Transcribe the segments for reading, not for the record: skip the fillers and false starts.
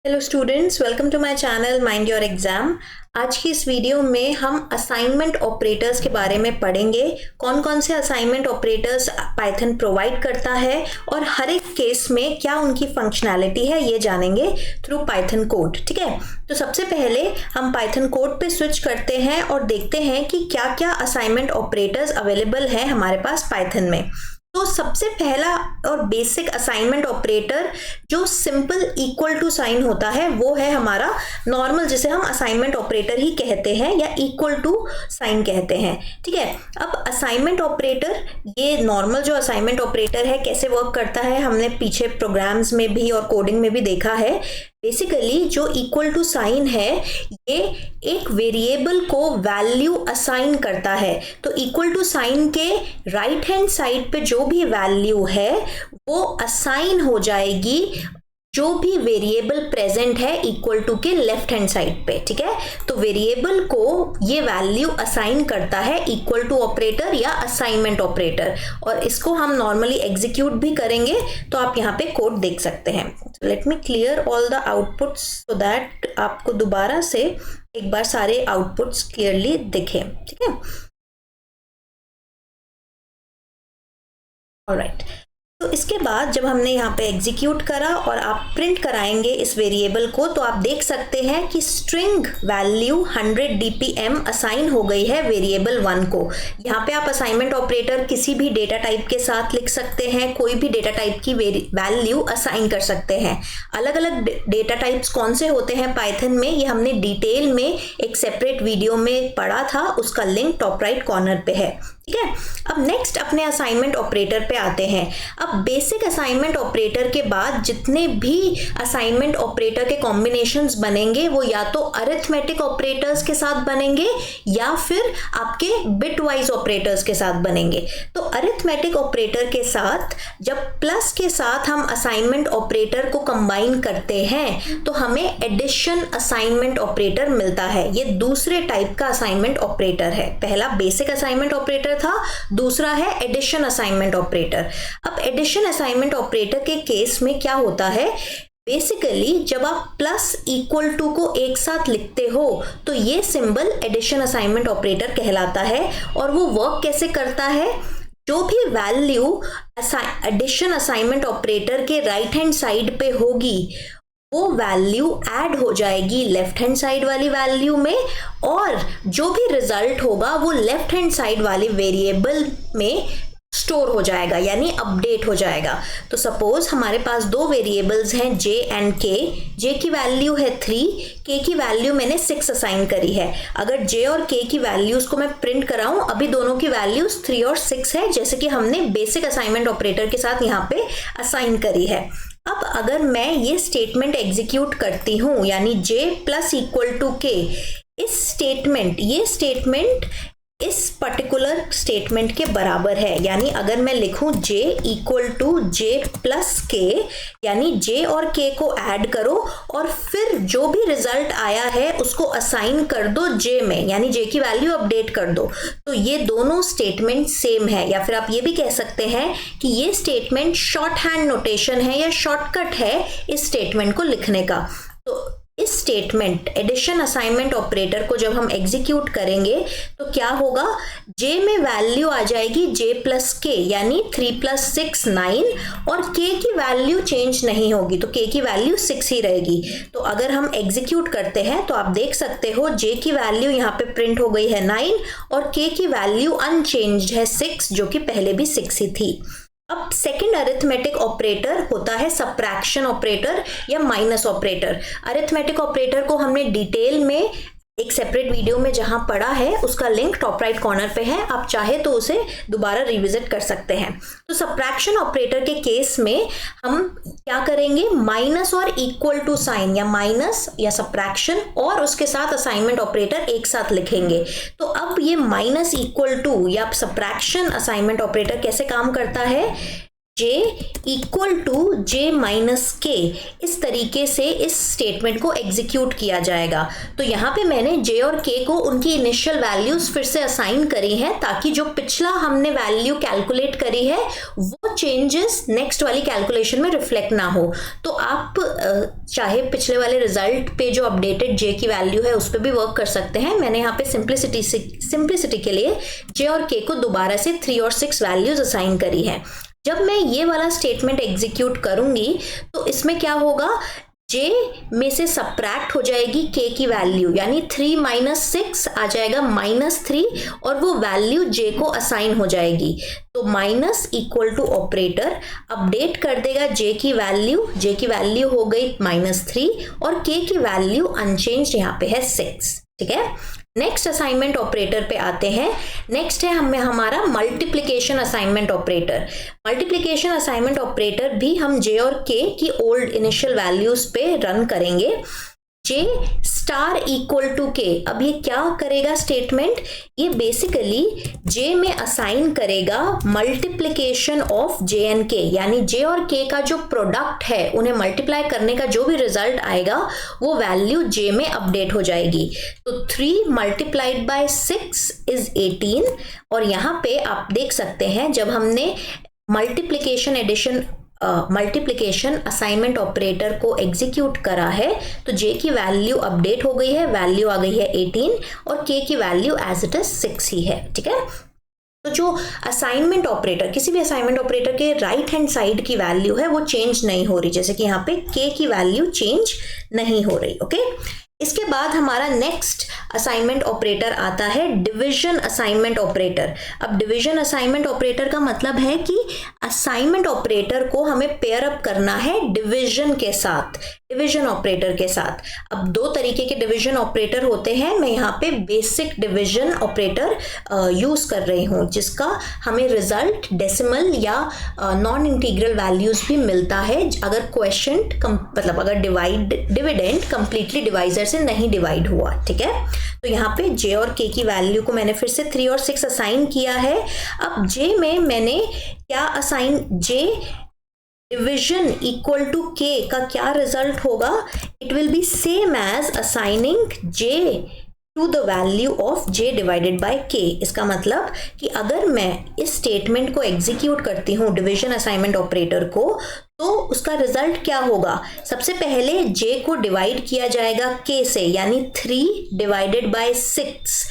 Hello students, welcome to my channel mind your exam. आज की इस वीडियो में हम असाइनमेंट ऑपरेटर्स के बारे में पढ़ेंगे। कौन कौन से असाइनमेंट ऑपरेटर्स पाइथन प्रोवाइड करता है और हर एक केस में क्या उनकी फंक्शनैलिटी है ये जानेंगे थ्रू पाइथन कोड। ठीक है, तो सबसे पहले हम पाइथन कोड पे स्विच करते हैं और देखते हैं कि क्या क्या असाइनमेंट ऑपरेटर्स अवेलेबल है हमारे पास पाइथन में। तो सबसे पहला और बेसिक असाइनमेंट ऑपरेटर जो सिंपल इक्वल टू साइन होता है वो है हमारा नॉर्मल, जिसे हम असाइनमेंट ऑपरेटर ही कहते हैं या इक्वल टू साइन कहते हैं। ठीक है, अब असाइनमेंट ऑपरेटर, ये नॉर्मल जो असाइनमेंट ऑपरेटर है कैसे वर्क करता है हमने पीछे प्रोग्राम्स में भी और कोडिंग में भी देखा है। बेसिकली जो इक्वल टू साइन है ये एक वेरिएबल को वैल्यू असाइन करता है। तो इक्वल टू साइन के राइट हैंड साइड पे जो भी वैल्यू है वो असाइन हो जाएगी जो भी वेरिएबल प्रेजेंट है इक्वल टू के लेफ्ट हैंड साइड पे। ठीक है, तो वेरिएबल को ये वैल्यू असाइन करता है इक्वल टू ऑपरेटर या असाइनमेंट ऑपरेटर, और इसको हम नॉर्मली एग्जीक्यूट भी करेंगे तो आप यहाँ पे कोड देख सकते हैं। Let me clear all the outputs so that आपको दोबारा से एक बार सारे आउटपुट्स क्लियरली दिखे। ठीक है, ऑलराइट। तो इसके बाद जब हमने यहाँ पे एग्जीक्यूट करा और आप प्रिंट कराएंगे इस वेरिएबल को, तो आप देख सकते हैं कि स्ट्रिंग वैल्यू 100 dpm असाइन हो गई है वेरिएबल 1 को। यहाँ पे आप असाइनमेंट ऑपरेटर किसी भी डेटा टाइप के साथ लिख सकते हैं, कोई भी डेटा टाइप की वैल्यू असाइन कर सकते हैं। अलग अलग डेटा टाइप्स कौन से होते हैं पाइथन में ये हमने डिटेल में एक सेपरेट वीडियो में पढ़ा था, उसका लिंक टॉप राइट कॉर्नर पे है। ठीक है, अब नेक्स्ट अपने असाइनमेंट ऑपरेटर पे आते हैं। अब बेसिक असाइनमेंट ऑपरेटर के बाद जितने भी असाइनमेंट ऑपरेटर के कॉम्बिनेशंस बनेंगे वो या तो अरिथमेटिक ऑपरेटर्स के साथ बनेंगे या फिर आपके बिट वाइज ऑपरेटर्स के साथ बनेंगे। तो अरिथमेटिक ऑपरेटर के साथ जब प्लस के साथ हम असाइनमेंट ऑपरेटर को कंबाइन करते हैं तो हमें एडिशन असाइनमेंट ऑपरेटर मिलता है। ये दूसरे टाइप का असाइनमेंट ऑपरेटर है। पहला बेसिक असाइनमेंट ऑपरेटर था, दूसरा है एडिशन असाइनमेंट ऑपरेटर। अब एडिशन असाइनमेंट ऑपरेटर के केस में क्या होता है, बेसिकली जब आप प्लस इक्वल टू को एक साथ लिखते हो तो ये सिंबल एडिशन असाइनमेंट ऑपरेटर कहलाता है। और वो वर्क कैसे करता है, जो भी वैल्यू एडिशन असाइनमेंट ऑपरेटर के राइट हैंड साइड पे होगी वो वैल्यू ऐड हो जाएगी लेफ्ट हैंड साइड वाली वैल्यू में, और जो भी रिजल्ट होगा वो लेफ्ट हैंड साइड वाले वेरिएबल में स्टोर हो जाएगा, यानी अपडेट हो जाएगा। तो सपोज हमारे पास दो वेरिएबल्स हैं जे एंड के। जे की वैल्यू है 3, के की वैल्यू मैंने 6 असाइन करी है। अगर जे और के की वैल्यूज को मैं प्रिंट कराऊं, अभी दोनों की वैल्यूज 3 और 6 है, जैसे कि हमने बेसिक असाइनमेंट ऑपरेटर के साथ यहाँ पे असाइन करी है। अब अगर मैं ये स्टेटमेंट एग्जीक्यूट करती हूं, यानी j प्लस इक्वल टू के, ये स्टेटमेंट इस पर्टिकुलर स्टेटमेंट के बराबर है। यानी अगर मैं लिखूं j equal to j plus k, यानी j और k को ऐड करो और फिर जो भी रिजल्ट आया है उसको असाइन कर दो j में, यानी j की वैल्यू अपडेट कर दो, तो ये दोनों स्टेटमेंट सेम है। या फिर आप ये भी कह सकते हैं कि ये स्टेटमेंट शॉर्ट हैंड नोटेशन है या शॉर्टकट है इस स्टेटमेंट को लिखने का। तो इस स्टेटमेंट एडिशन असाइनमेंट ऑपरेटर को जब हम एग्जीक्यूट करेंगे तो क्या होगा, j में वैल्यू आ जाएगी j प्लस के, यानी 3 प्लस 6 9, और k की वैल्यू चेंज नहीं होगी, तो k की वैल्यू 6 ही रहेगी। तो अगर हम एग्जीक्यूट करते हैं तो आप देख सकते हो j की वैल्यू यहाँ पे प्रिंट हो गई है 9 और k की वैल्यू अनचेंज्ड है 6, जो कि पहले भी 6 ही थी। अब सेकेंड अरिथमेटिक ऑपरेटर होता है सबट्रैक्शन ऑपरेटर या माइनस ऑपरेटर। अरिथमेटिक ऑपरेटर को हमने डिटेल में एक सेपरेट वीडियो में जहां पढ़ा है, उसका लिंक टॉप राइट कॉर्नर पे है, आप चाहे तो उसे दोबारा रिविजिट कर सकते हैं। तो सबट्रैक्शन ऑपरेटर के केस में हम क्या करेंगे, माइनस और इक्वल टू साइन, या माइनस या सबट्रैक्शन और उसके साथ असाइनमेंट ऑपरेटर एक साथ लिखेंगे। तो अब ये माइनस इक्वल टू या सबट्रैक्शन असाइनमेंट ऑपरेटर कैसे काम करता है, जे इक्वल टू जे माइनस के, इस तरीके से इस स्टेटमेंट को एग्जीक्यूट किया जाएगा। तो यहाँ पे मैंने जे और के को उनकी इनिशियल वैल्यूज फिर से असाइन करी हैं, ताकि जो पिछला हमने वैल्यू कैलकुलेट करी है वो चेंजेस नेक्स्ट वाली कैलकुलेशन में रिफ्लेक्ट ना हो। तो आप चाहे पिछले वाले रिजल्ट पे जो अपडेटेड जे की वैल्यू है उस पर भी वर्क कर सकते हैं। मैंने यहाँ पे सिंप्लिसिटी के लिए जे और के को दोबारा से 3 और 6 वैल्यूज असाइन करी है। जब मैं ये वाला स्टेटमेंट एग्जीक्यूट करूंगी तो इसमें क्या होगा, जे में से सब्ट्रैक्ट हो जाएगी के की वैल्यू, यानी 3 माइनस 6 आ जाएगा -3 और वो वैल्यू जे को असाइन हो जाएगी। तो minus equal to operator update कर देगा जे की वैल्यू हो गई -3 और के की वैल्यू अनचेंज्ड यहाँ पे है 6। ठीक है, नेक्स्ट असाइनमेंट ऑपरेटर पे आते हैं। नेक्स्ट है हमारा multiplication assignment operator. Multiplication assignment operator भी हम जे और के की ओल्ड इनिशियल वैल्यूज पे रन करेंगे। जे स्टार इक्वल टू के, अब ये क्या करेगा स्टेटमेंट, ये बेसिकली जे में असाइन करेगा मल्टीप्लिकेशन ऑफ जे एंड के, यानी जे और के का जो प्रोडक्ट है उन्हें मल्टीप्लाई करने का जो भी रिजल्ट आएगा वो वैल्यू जे में अपडेट हो जाएगी। तो 3 मल्टीप्लाइड बाय 6 इज 18 और यहाँ पे आप देख सकते हैं जब हमने मल्टीप्लिकेशन असाइनमेंट ऑपरेटर को एग्जीक्यूट करा है तो जे की वैल्यू अपडेट हो गई है, वैल्यू आ गई है 18 और के की वैल्यू एज इट इज 6 ही है। ठीक है, तो जो असाइनमेंट ऑपरेटर, किसी भी असाइनमेंट ऑपरेटर के राइट हैंड साइड की वैल्यू है वो चेंज नहीं हो रही, जैसे कि यहाँ पे के की वैल्यू चेंज नहीं हो रही। ओके, इसके बाद हमारा नेक्स्ट असाइनमेंट ऑपरेटर आता है डिवीजन असाइनमेंट ऑपरेटर। अब डिवीजन असाइनमेंट ऑपरेटर का मतलब है कि असाइनमेंट ऑपरेटर को हमें पेयर अप करना है डिवीजन के साथ, डिवीजन ऑपरेटर के साथ। अब 2 तरीके के डिवीजन ऑपरेटर होते हैं, मैं यहाँ पे बेसिक डिवीजन ऑपरेटर यूज कर रही हूँ, जिसका हमें रिजल्ट डेसिमल या नॉन इंटीग्रल वैल्यूज भी मिलता है अगर क्वेश्चन मतलब अगर डिविडेंड कंप्लीटली डिवाइजर से नहीं डिवाइड हुआ। ठीक है, तो यहाँ पे जे और के की वैल्यू को मैंने फिर से 3 और 6 असाइन किया है। अब जे में मैंने क्या assign, j division equal to k का क्या रिजल्ट होगा, it will be same as assigning j to the value of j divided by k. इसका मतलब कि अगर मैं इस स्टेटमेंट को एग्जीक्यूट करती हूँ डिवीजन असाइनमेंट ऑपरेटर को, तो उसका रिजल्ट क्या होगा, सबसे पहले जे को डिवाइड किया जाएगा के से, यानी 3 डिवाइडेड बाय 6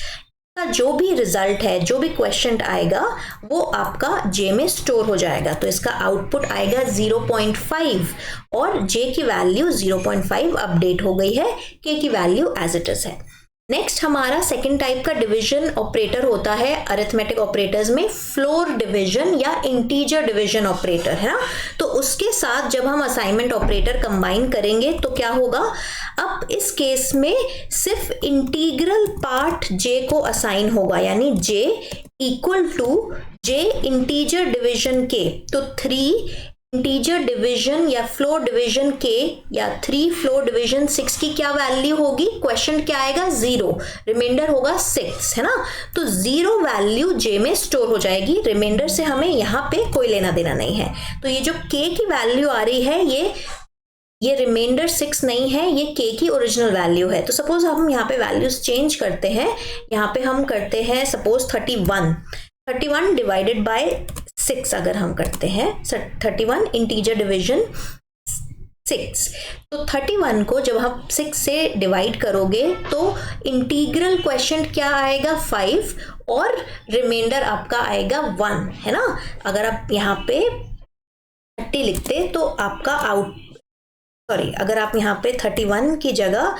का जो भी रिजल्ट है, जो भी क्वेश्चन आएगा वो आपका जे में स्टोर हो जाएगा। तो इसका आउटपुट आएगा 0.5 और जे की वैल्यू 0.5 अपडेट हो गई है, के की वैल्यू एज इट इज है। नेक्स्ट हमारा सेकंड टाइप का डिवीजन ऑपरेटर होता है अरिथमेटिक ऑपरेटर्स में फ्लोर डिवीजन या इंटीजर डिवीजन ऑपरेटर, है ना। तो उसके साथ जब हम असाइनमेंट ऑपरेटर कंबाइन करेंगे तो क्या होगा, अब इस केस में सिर्फ इंटीग्रल पार्ट जे को असाइन होगा, यानी J equal to J integer division के। तो 3 इंटीजर डिवीजन या फ्लोर डिवीजन के या 3 फ्लोर डिवीजन 6 की क्या वैल्यू होगी, क्वेश्चन क्या आएगा 0, रिमाइंडर होगा 6, है ना। तो 0 वैल्यू जे में स्टोर हो जाएगी, रिमाइंडर से हमें यहाँ पे कोई लेना देना नहीं है। तो ये जो के की वैल्यू आ रही है ये रिमाइंडर 6 नहीं है, ये के की ओरिजिनल वैल्यू है। तो सपोज हम यहाँ पे वैल्यूज चेंज करते हैं, यहाँ पे हम करते हैं सपोज 31 डिवाइडेड बाय 6 अगर हम करते हैं 31 इंटीजर डिवीजन 6, तो 31 को जब हम 6 से डिवाइड करोगे तो इंटीग्रल क्वेश्चन क्या आएगा 5 और रिमाइंडर आपका आएगा 1, है ना। अगर आप यहाँ पे 30 लिखते तो आपका अगर आप यहाँ पे 31 की जगह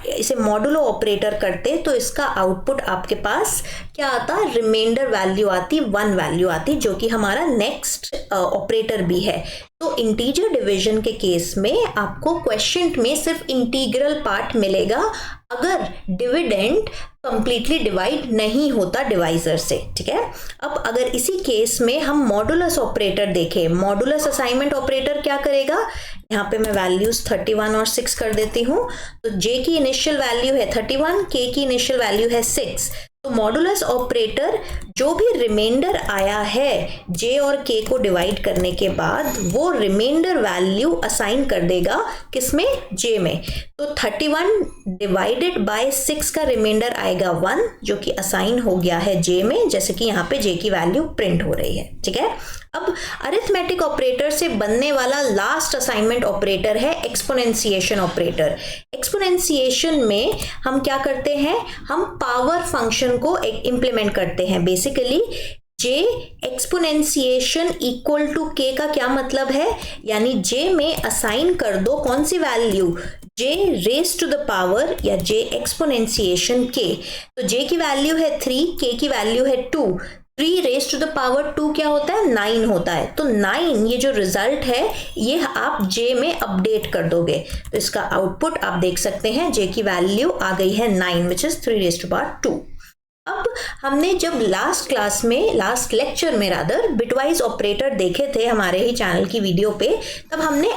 इसे मॉडुलो ऑपरेटर करते तो इसका आउटपुट आपके पास क्या आता, रिमाइंडर वैल्यू आती, 1 वैल्यू आती, जो कि हमारा नेक्स्ट ऑपरेटर भी है। तो इंटीजर डिवीजन के केस में आपको क्वेश्चन में सिर्फ इंटीग्रल पार्ट मिलेगा अगर डिविडेंड कंप्लीटली डिवाइड नहीं होता डिवाइजर से। ठीक है, अब अगर इसी केस में हम मॉडुलस ऑपरेटर देखें, मॉडुलस असाइनमेंट ऑपरेटर क्या करेगा, यहाँ पे मैं वैल्यूज 31 और 6 कर देती हूँ। तो जे की इनिशियल वैल्यू है 31, के की इनिशियल वैल्यू है 6, तो मॉडुलस ऑपरेटर जो भी रिमाइंडर आया है जे और के को डिवाइड करने के बाद वो रिमाइंडर वैल्यू असाइन कर देगा किसमें, जे में। तो 31 डिवाइडेड बाय 6 का रिमाइंडर आएगा 1 जो कि असाइन हो गया है जे में, जैसे कि यहाँ पे जे की वैल्यू प्रिंट हो रही है। ठीक है, अब अरिथमेटिक ऑपरेटर से बनने वाला लास्ट असाइनमेंट ऑपरेटर है एक्सपोनेंशिएशन ऑपरेटर। एक्सपोनेंशिएशन में हम क्या करते हैं, हम पावर फंक्शन को इंप्लीमेंट करते हैं। Basically j exponentiation equal to k का क्या मतलब है, यानी जे में असाइन कर दो कौन सी value, J raise to the power या जे एक्सपोनेंशिएशन के। तो जे की वैल्यू है 3, के की वैल्यू है 2, 3 रेज टू द पावर 2 क्या होता है, 9 होता है। तो 9 ये जो रिजल्ट है ये आप जे में अपडेट कर दोगे, तो इसका आउटपुट आप देख सकते हैं जे की वैल्यू आ गई है 9 which is 3 raise to power 2। अब हमने जब लास्ट लेक्चर में रादर बिटवाइज ऑपरेटर देखे थे हमारे ही चैनल की वीडियो पे, तब हमने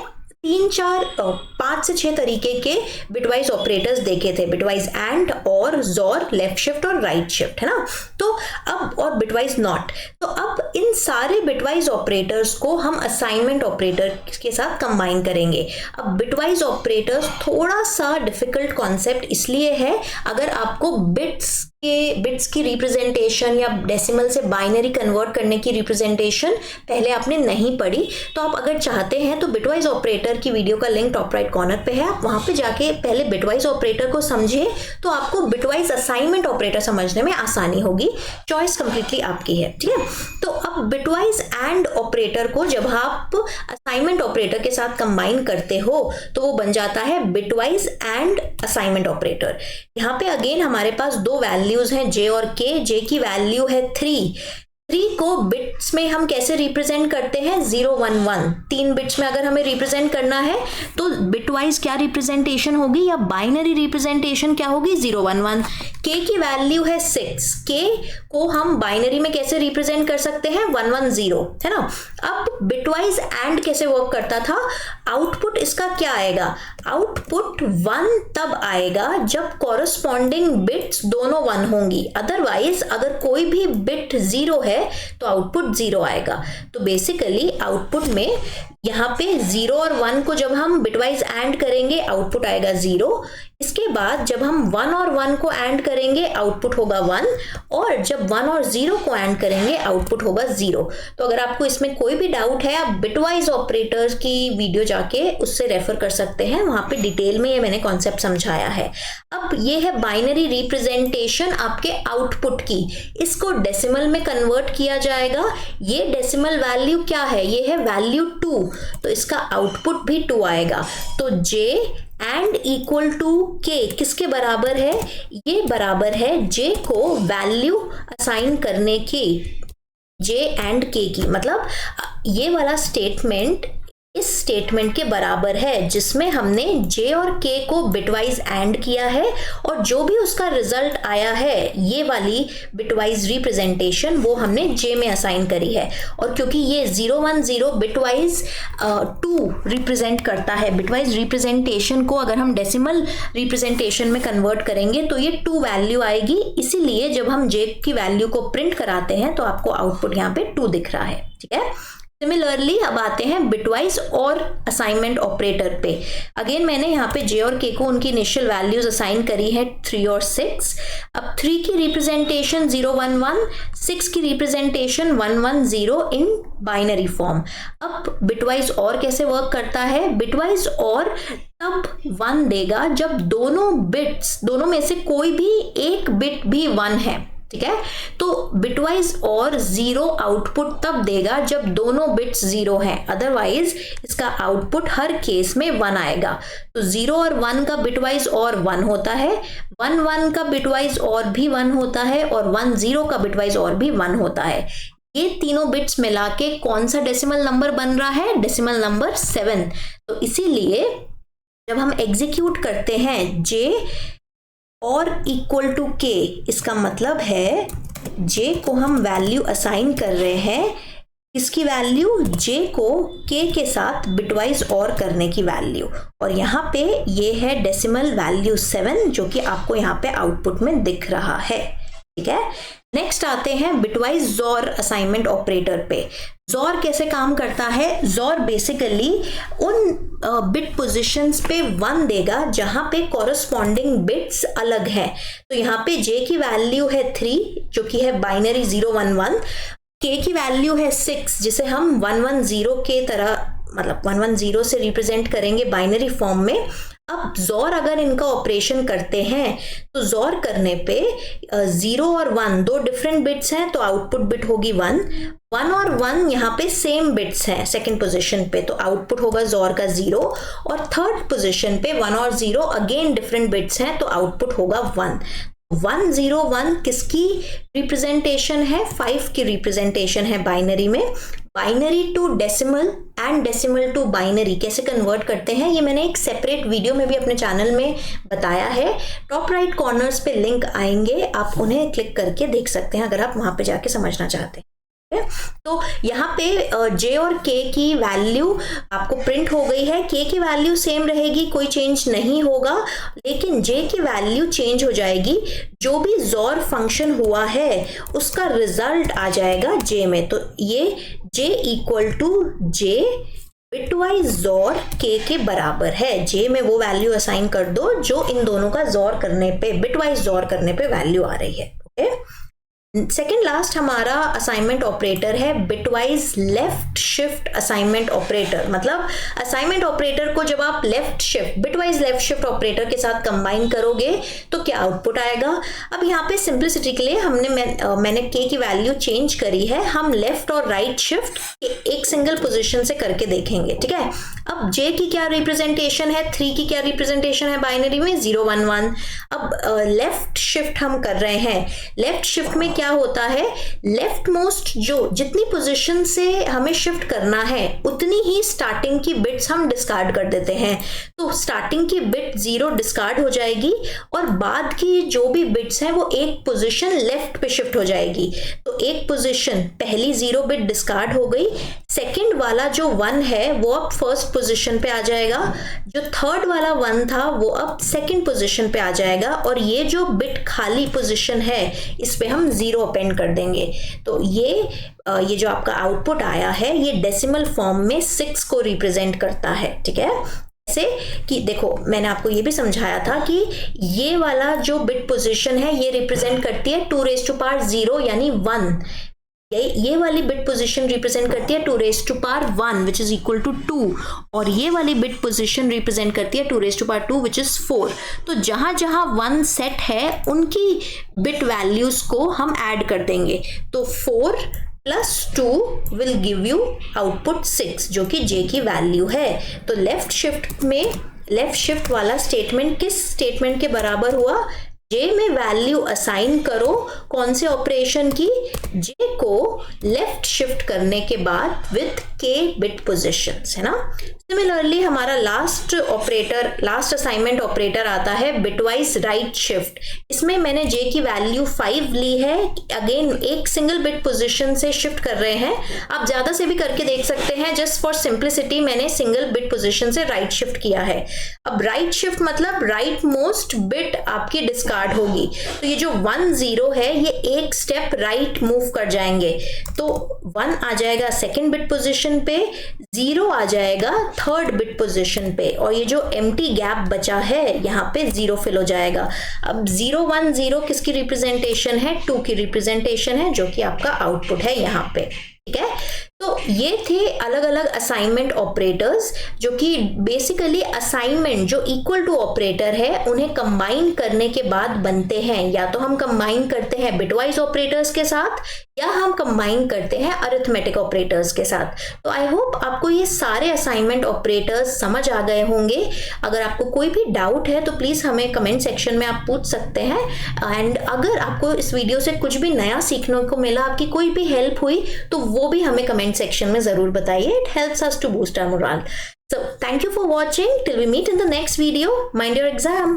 5 से 6 तरीके के बिटवाइज ऑपरेटर्स देखे थे, बिटवाइज एंड और जोर, लेफ्ट शिफ्ट और राइट शिफ्ट, है ना। तो अब और बिटवाइज नॉट, तो अब इन सारे बिटवाइज ऑपरेटर्स को हम असाइनमेंट ऑपरेटर के साथ कंबाइन करेंगे। अब बिटवाइज ऑपरेटर्स थोड़ा सा डिफिकल्ट कॉन्सेप्ट इसलिए है, अगर आपको बिट्स की रिप्रेजेंटेशन या डेसिमल से बाइनरी कन्वर्ट करने की रिप्रेजेंटेशन पहले आपने नहीं पढ़ी, तो आप अगर चाहते हैं तो बिटवाइज ऑपरेटर की वीडियो का लिंक टॉप राइट कॉर्नर पे है, आप वहां पे जाके पहले बिटवाइज ऑपरेटर को समझिए, तो आपको बिटवाइज असाइनमेंट ऑपरेटर समझने में आसानी होगी। चॉइस कंप्लीटली आपकी है। ठीक है, तो अब बिटवाइज एंड ऑपरेटर को जब आप असाइनमेंट ऑपरेटर के साथ कंबाइन करते हो तो वो बन जाता है बिटवाइज एंड असाइनमेंट ऑपरेटर। यहाँ पे अगेन हमारे पास दो वैल्यूज हैं जे और के। जे की वैल्यू है 3 को बिट्स में हम कैसे रिप्रेजेंट करते हैं, 0 1 1। 3 बिट्स में अगर हमें रिप्रेजेंट करना है तो बिटवाइज क्या रिप्रेजेंटेशन होगी या बाइनरी रिप्रेजेंटेशन क्या होगी, 0 1 1। के की वैल्यू है 6, के को हम बाइनरी में कैसे रिप्रेजेंट कर सकते हैं, 1 1 0, है ना। अब बिटवाइज एंड कैसे वर्क करता था, आउटपुट इसका क्या आएगा, आउटपुट 1 तब आएगा जब कॉरस्पॉन्डिंग बिट्स दोनों 1 होंगी, अदरवाइज अगर कोई भी बिट 0 है तो आउटपुट 0 आएगा। तो बेसिकली आउटपुट में यहाँ पे 0 और 1 को जब हम बिटवाइज एंड करेंगे आउटपुट आएगा 0। इसके बाद जब हम 1 और 1 को एंड करेंगे आउटपुट होगा 1, और जब 1 और 0 को एंड करेंगे आउटपुट होगा 0। तो अगर आपको इसमें कोई भी डाउट है आप बिटवाइज ऑपरेटर्स की वीडियो जाके उससे रेफर कर सकते हैं, वहां पे डिटेल में ये मैंने कॉन्सेप्ट समझाया है। अब ये है बाइनरी रिप्रेजेंटेशन आपके आउटपुट की, इसको डेसिमल में कन्वर्ट किया जाएगा। ये डेसिमल वैल्यू क्या है, ये है वैल्यू 2, तो इसका आउटपुट भी 2 आएगा। तो जे एंड इक्वल टू के किसके बराबर है, ये बराबर है जे को वैल्यू असाइन करने की, जे एंड के की। मतलब ये वाला स्टेटमेंट इस स्टेटमेंट के बराबर है जिसमें हमने जे और के को बिटवाइज एंड किया है, और जो भी उसका रिजल्ट आया है ये वाली बिटवाइज रिप्रेजेंटेशन वो हमने जे में असाइन करी है। और क्योंकि ये 0 1 0 बिटवाइज 2 रिप्रेजेंट करता है, बिटवाइज रिप्रेजेंटेशन को अगर हम डेसिमल रिप्रेजेंटेशन में कन्वर्ट करेंगे तो ये 2 वैल्यू आएगी, इसीलिए जब हम जे की वैल्यू को प्रिंट कराते हैं तो आपको आउटपुट यहाँ पे 2 दिख रहा है। ठीक है, सिमिलरली अब आते हैं बिटवाइज और असाइनमेंट ऑपरेटर पे। अगेन मैंने यहाँ पे जे और के को उनकी इनिशियल वैल्यूज असाइन करी है 3 और 6। अब 3 की रिप्रेजेंटेशन 0 1 1, 6 की रिप्रेजेंटेशन 1 1 0 इन बाइनरी फॉर्म। अब बिटवाइज और कैसे वर्क करता है, बिटवाइज और तब 1 देगा जब दोनों में से कोई भी एक बिट भी 1 है। ठीक है, तो बिटवाइज और 0 आउटपुट तब देगा जब दोनों बिट्स 0 हैं, अदरवाइज इसका आउटपुट हर केस में 1 आएगा। तो 0 और 1 का बिटवाइज और 1 होता है, 1 1 का बिटवाइज और भी 1 होता है, और 1 0 का बिटवाइज और भी 1 होता है। ये तीनों बिट्स मिला के कौन सा डेसिमल नंबर बन रहा है, डेसिमल नंबर 7। तो इसीलिए जब हम एग्जीक्यूट करते हैं जे और इक्वल टू के, इसका मतलब है जे को हम वैल्यू असाइन कर रहे हैं, इसकी वैल्यू जे को के साथ बिटवाइज और करने की वैल्यू, और यहाँ पे ये है डेसिमल वैल्यू 7 जो कि आपको यहाँ पे आउटपुट में दिख रहा है। ठीक है। नेक्स्ट आते हैं बिटवाइज जॉर असाइनमेंट ऑपरेटर पे। जॉर कैसे काम करता है? जॉर बेसिकली उन बिट पोजीशंस पे 1 देगा जहां पे कॉरस्पॉन्डिंग बिट्स अलग हैं। तो यहाँ पे जे की वैल्यू है 3 जो कि है बाइनरी 011, के की वैल्यू है 6 जिसे हम 110 के तरह मतलब 110 से रिप्रेजेंट करेंगे बाइनरी फॉर्म में। अब जॉर अगर इनका ऑपरेशन करते हैं तो जॉर करने पे 0 और 1 दो डिफरेंट बिट्स हैं तो आउटपुट बिट होगी 1 और 1 यहाँ पे सेम बिट्स हैं सेकंड पोजीशन पे, तो आउटपुट होगा जॉर का 0। और थर्ड पोजीशन पे 1 और 0 अगेन डिफरेंट बिट्स हैं तो आउटपुट होगा 1। 101 किसकी रिप्रेजेंटेशन है? 5 की रिप्रेजेंटेशन है बाइनरी में। Binary to decimal and decimal to binary कैसे कन्वर्ट करते हैं ये मैंने एक सेपरेट वीडियो में भी अपने चैनल में बताया है। टॉप राइट कॉर्नर्स पे लिंक आएंगे, आप उन्हें क्लिक करके देख सकते हैं अगर आप वहां पे जाके समझना चाहते हैं। तो यहाँ पे जे और के की वैल्यू आपको प्रिंट हो गई है। के की वैल्यू सेम रहेगी, कोई चेंज नहीं होगा, लेकिन जे की वैल्यू चेंज हो जाएगी। जो भी जॉर फंक्शन हुआ है उसका रिजल्ट आ जाएगा जे में। तो ये J equal to J bitwise XOR के बराबर है। जे में वो वैल्यू असाइन कर दो जो इन दोनों का जॉर करने पे बिटवाइज जॉर करने पे वैल्यू आ रही है। ओके, सेकेंड लास्ट हमारा असाइनमेंट ऑपरेटर है bitwise left shift assignment operator. मतलब असाइनमेंट ऑपरेटर को जब आप left shift bitwise left shift operator के साथ कंबाइन करोगे तो क्या आउटपुट आएगा? अब यहाँ पे सिंप्लिसिटी के लिए मैंने के की वैल्यू चेंज करी है। हम लेफ्ट और राइट शिफ्ट एक सिंगल पोजिशन से करके देखेंगे, ठीक है। अब जे की क्या रिप्रेजेंटेशन है? 3 की क्या रिप्रेजेंटेशन है बाइनरी में? 011। अब लेफ्ट शिफ्ट हम कर रहे हैं। लेफ्ट शिफ्ट में क्या होता है? लेफ्ट मोस्ट जो जितनी पोजीशन से हमें शिफ्ट करना है उतनी ही स्टार्टिंग की बिट्स हम डिस्कार्ड कर देते हैं। तो स्टार्टिंग की बिट 0 डिस्कार्ड हो जाएगी और बाद की जो भी बिट्स हैं वो एक पोजीशन लेफ्ट पे शिफ्ट हो जाएगी। तो एक पोजीशन पहली 0 बिट डिस्कार्ड हो गई, सेकंड वाला जो 1 है वो अब फर्स्ट पोजीशन पे आ जाएगा, जो थर्ड वाला 1 था वो अब सेकंड पोजीशन पे आ जाएगा और ये जो बिट खाली पोजीशन है इस पे हम 0 अपेंड कर देंगे। तो ये जो आपका आउटपुट आया है ये डेसिमल फॉर्म में 6 को रिप्रेजेंट करता है, ठीक है। ऐसे कि देखो मैंने आपको ये भी समझाया था कि ये वाला जो बिट पोजीशन है ये रिप्रेजेंट करती है 2 रेज़ टू पावर 0 यानी 1। ये वाली बिट पोजीशन रिप्रेजेंट करती है 2 raise to power 1 which is equal to 2 और ये वाली बिट पोजीशन रिप्रेजेंट करती है 2 raise to power 2 which is 4। तो जहां जहां 1 सेट है उनकी बिट वैल्यूज को हम ऐड कर देंगे। तो 4 plus 2 will give you output 6 जो कि जे की वैल्यू है। तो लेफ्ट शिफ्ट वाला स्टेटमेंट किस स्टेटमेंट के बराबर हुआ? जे में वैल्यू असाइन करो कौन से ऑपरेशन की? जे को लेफ्ट शिफ्ट करने के बाद विथ के बिट पोजीशंस, है ना। सिमिलरली हमारा लास्ट असाइनमेंट ऑपरेटर आता है बिटवाइज राइट शिफ्ट। इसमें मैंने जे की वैल्यू 5 ली है। अगेन एक सिंगल बिट पोजीशन से शिफ्ट कर रहे हैं, आप ज्यादा से भी करके देख सकते हैं। जस्ट फॉर सिंप्लिसिटी मैंने सिंगल बिट पोजीशन से राइट शिफ्ट किया है। अब राइट शिफ्ट मतलब राइट मोस्ट बिट आपकी डिस्कार्ड होगी। तो ये जो 1-0 है ये एक स्टेप राइट मूव कर जाएंगे। तो 1 आ जाएगा सेकेंड बिट पोजीशन पे, 0 आ जाएगा थर्ड बिट पोजीशन पे और ये जो एम्प्टी गैप बचा है यहाँ पे 0 फिल हो जाएगा। अब 0-1-0 किसकी रिप्रेजेंटेशन है? 2 की रिप्रेजेंटेशन है जो कि आपका आउटपुट है यहाँ पे, ठीक है। तो ये थे अलग अलग असाइनमेंट ऑपरेटर्स जो कि बेसिकली असाइनमेंट जो इक्वल टू ऑपरेटर है उन्हें कंबाइन करने के बाद बनते हैं। या तो हम कंबाइन करते हैं बिटवाइज ऑपरेटर्स के साथ या हम कंबाइन करते हैं अरिथमेटिक ऑपरेटर्स के साथ। तो आई होप आपको ये सारे असाइनमेंट ऑपरेटर्स समझ आ गए होंगे। अगर आपको कोई भी डाउट है तो प्लीज हमें कमेंट सेक्शन में आप पूछ सकते हैं। एंड अगर आपको इस वीडियो से कुछ भी नया सीखने को मिला, आपकी कोई भी हेल्प हुई तो वो भी हमें कमेंट सेक्शन में जरूर बताइए। It helps us to boost our morale. So thank you for watching. Till we meet in the next video. Mind your exam.